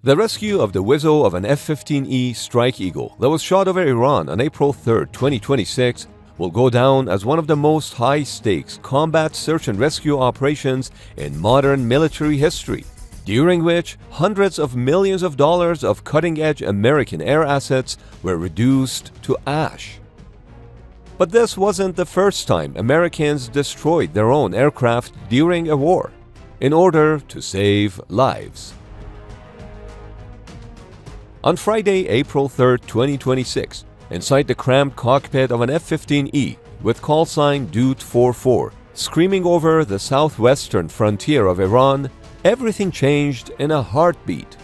The rescue of the Wizzo of an F-15E Strike Eagle that was shot over Iran on April 3, 2026 will go down as one of the most high-stakes combat search and rescue operations in modern military history, during which hundreds of millions of dollars of cutting-edge American air assets were reduced to ash. But this wasn't the first time Americans destroyed their own aircraft during a war in order to save lives. On Friday, April 3, 2026, inside the cramped cockpit of an F-15E with call sign Dude 44, screaming over the southwestern frontier of Iran, everything changed in a heartbeat.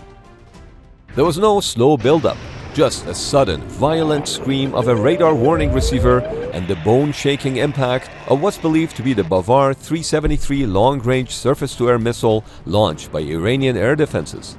There was no slow buildup, just a sudden, violent scream of a radar warning receiver and the bone-shaking impact of what's believed to be the Bavar 373 long-range surface-to-air missile launched by Iranian air defenses.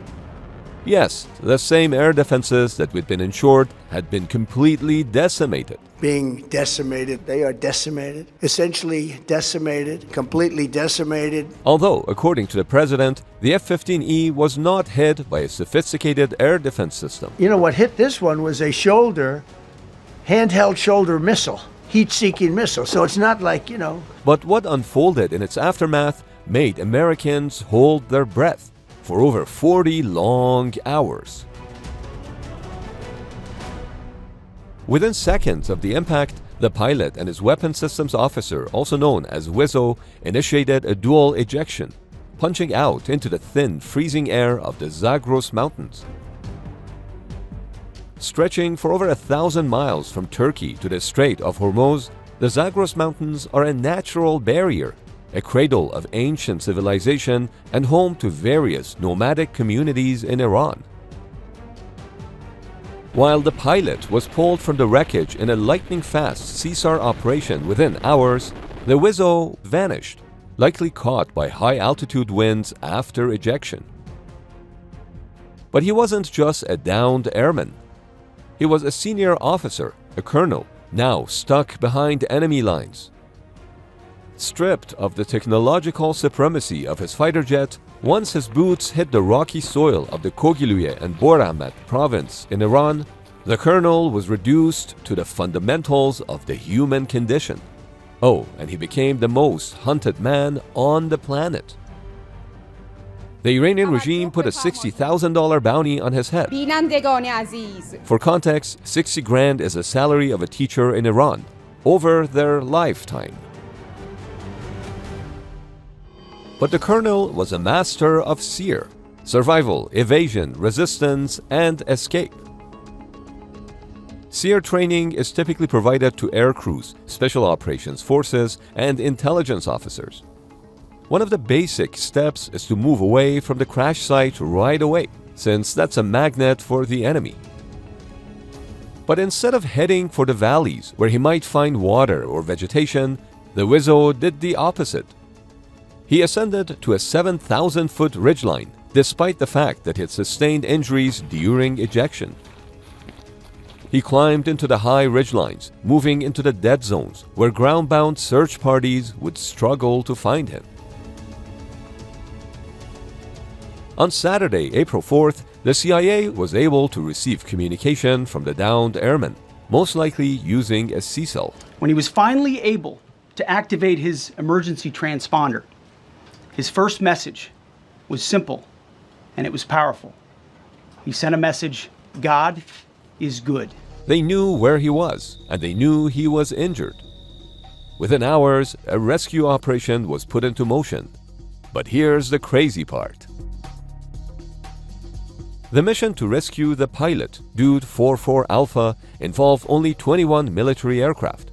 Yes, the same air defenses that we'd been ensured had been completely decimated. Being decimated, they are decimated, essentially decimated, completely decimated. Although, according to the president, the F-15E was not hit by a sophisticated air defense system. You know, what hit this one was a handheld shoulder missile, heat-seeking missile, so it's not like, But what unfolded in its aftermath made Americans hold their breath for over 40 long hours. Within seconds of the impact, the pilot and his weapon systems officer, also known as Wizzo, initiated a dual ejection, punching out into the thin, freezing air of the Zagros Mountains. Stretching for over 1,000 miles from Turkey to the Strait of Hormuz, the Zagros Mountains are a natural barrier, a cradle of ancient civilization and home to various nomadic communities in Iran. While the pilot was pulled from the wreckage in a lightning-fast CSAR operation within hours, the Wizzo vanished, likely caught by high-altitude winds after ejection. But he wasn't just a downed airman. He was a senior officer, a colonel, now stuck behind enemy lines. Stripped of the technological supremacy of his fighter jet, once his boots hit the rocky soil of the Kogiluye and Boramat province in Iran, the colonel was reduced to the fundamentals of the human condition. Oh, and he became the most hunted man on the planet. The Iranian regime put a $60,000 bounty on his head. For context, 60 grand is the salary of a teacher in Iran over their lifetime. But the colonel was a master of SEER, survival, evasion, resistance, and escape. SEER training is typically provided to air crews, special operations forces, and intelligence officers. One of the basic steps is to move away from the crash site right away, since that's a magnet for the enemy. But instead of heading for the valleys where he might find water or vegetation, the Wizzo did the opposite. He ascended to a 7,000-foot ridgeline, despite the fact that he had sustained injuries during ejection. He climbed into the high ridgelines, moving into the dead zones, where ground-bound search parties would struggle to find him. On Saturday, April 4th, the CIA was able to receive communication from the downed airman, most likely using a C-cell. When he was finally able to activate his emergency transponder, his first message was simple, and it was powerful. He sent a message, God is good. They knew where he was, and they knew he was injured. Within hours, a rescue operation was put into motion. But here's the crazy part. The mission to rescue the pilot, Dude 44 Alpha, involved only 21 military aircraft.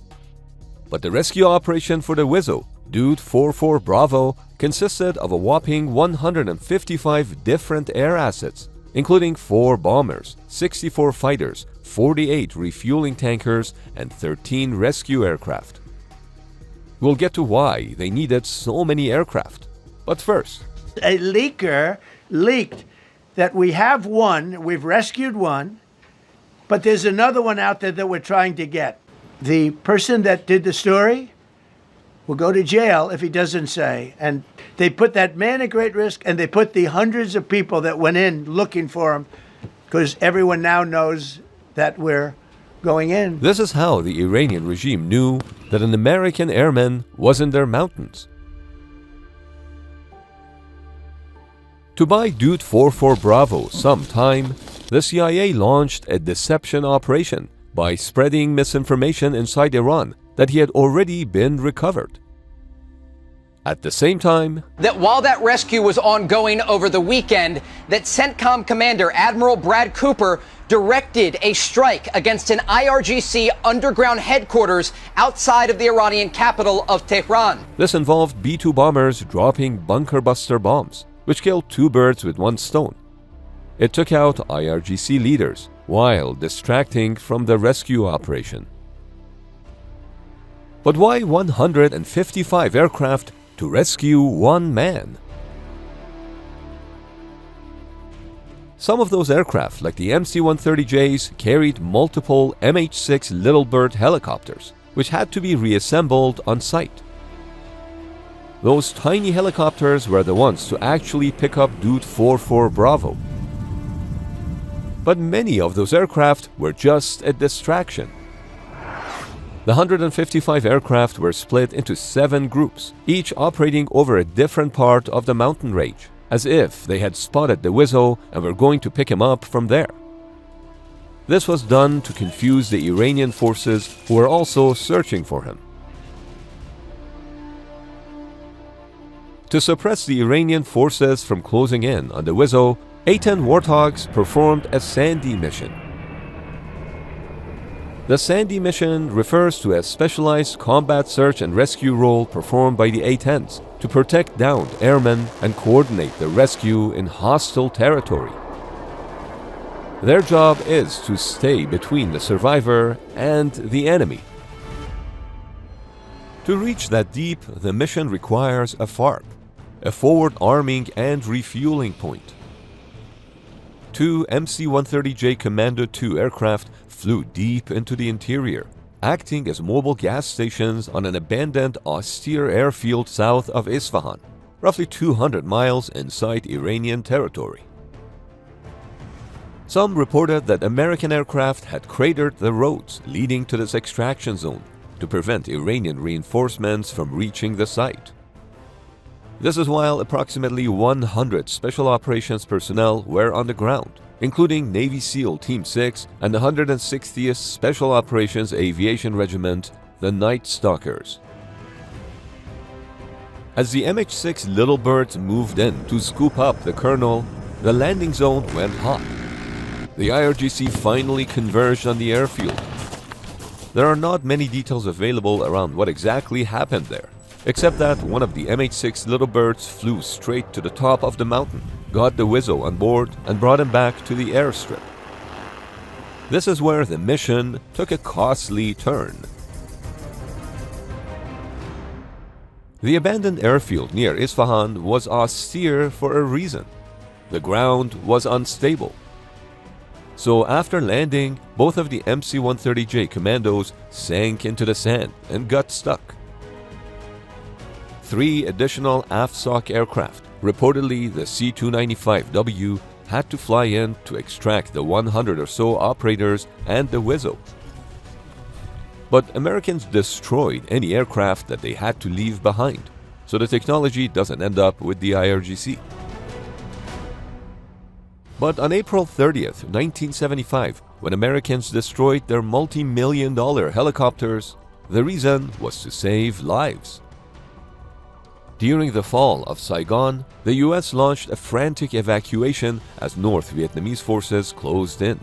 But the rescue operation for the Wizzo, Dude 44 Bravo, consisted of a whopping 155 different air assets, including 4 bombers, 64 fighters, 48 refueling tankers, and 13 rescue aircraft. We'll get to why they needed so many aircraft. But first, a leaker leaked that we have one, we've rescued one, but there's another one out there that we're trying to get. The person that did the story will go to jail if he doesn't say. And they put that man at great risk, and they put the hundreds of people that went in looking for him, because everyone now knows that we're going in. This is how the Iranian regime knew that an American airman was in their mountains. To buy Dude 44 Bravo some time, the CIA launched a deception operation by spreading misinformation inside Iran that he had already been recovered. At the same time, that while that rescue was ongoing over the weekend, that CENTCOM commander Admiral Brad Cooper directed a strike against an IRGC underground headquarters outside of the Iranian capital of Tehran. This involved B-2 bombers dropping bunker buster bombs, which killed 2 birds with 1 stone. It took out IRGC leaders while distracting from the rescue operation. But why 155 aircraft to rescue 1 man? Some of those aircraft, like the MC-130Js, carried multiple MH-6 Little Bird helicopters, which had to be reassembled on site. Those tiny helicopters were the ones to actually pick up Dude 44 Bravo. But many of those aircraft were just a distraction. The 155 aircraft were split into 7 groups, each operating over a different part of the mountain range, as if they had spotted the Wizzo and were going to pick him up from there. This was done to confuse the Iranian forces who were also searching for him. To suppress the Iranian forces from closing in on the Wizzo, A-10 Warthogs performed a Sandy mission. The Sandy mission refers to a specialized combat search and rescue role performed by the A-10s to protect downed airmen and coordinate the rescue in hostile territory. Their job is to stay between the survivor and the enemy. To reach that deep, the mission requires a FARP, a forward arming and refueling point. 2 MC-130J Commando 2 aircraft flew deep into the interior, acting as mobile gas stations on an abandoned austere airfield south of Isfahan, roughly 200 miles inside Iranian territory. Some reported that American aircraft had cratered the roads leading to this extraction zone to prevent Iranian reinforcements from reaching the site. This is while approximately 100 Special Operations personnel were on the ground, including Navy SEAL Team 6 and the 160th Special Operations Aviation Regiment, the Night Stalkers. As the MH-6 Little Birds moved in to scoop up the colonel, the landing zone went hot. The IRGC finally converged on the airfield. There are not many details available around what exactly happened there, except that one of the MH-6 Little Birds flew straight to the top of the mountain, got the Wizzo on board, and brought him back to the airstrip. This is where the mission took a costly turn. The abandoned airfield near Isfahan was austere for a reason. The ground was unstable. So after landing, both of the MC-130J Commandos sank into the sand and got stuck. 3 additional AFSOC aircraft, reportedly the C-295W, had to fly in to extract the 100 or so operators and the Wizzo. But Americans destroyed any aircraft that they had to leave behind, so the technology doesn't end up with the IRGC. But on April 30th, 1975, when Americans destroyed their multi-million-dollar helicopters, the reason was to save lives. During the fall of Saigon, the US launched a frantic evacuation as North Vietnamese forces closed in.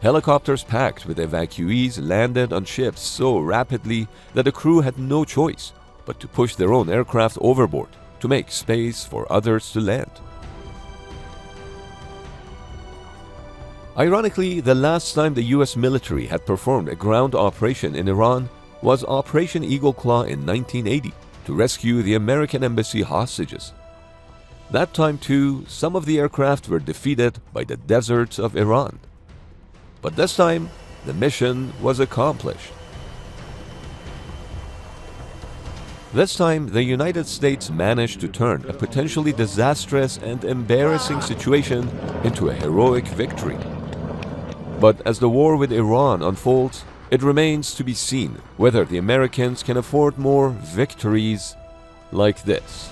Helicopters packed with evacuees landed on ships so rapidly that the crew had no choice but to push their own aircraft overboard to make space for others to land. Ironically, the last time the US military had performed a ground operation in Iran was Operation Eagle Claw in 1980 to rescue the American embassy hostages. That time too, some of the aircraft were defeated by the deserts of Iran. But this time, the mission was accomplished. This time, the United States managed to turn a potentially disastrous and embarrassing situation into a heroic victory. But as the war with Iran unfolds, it remains to be seen whether the Americans can afford more victories like this.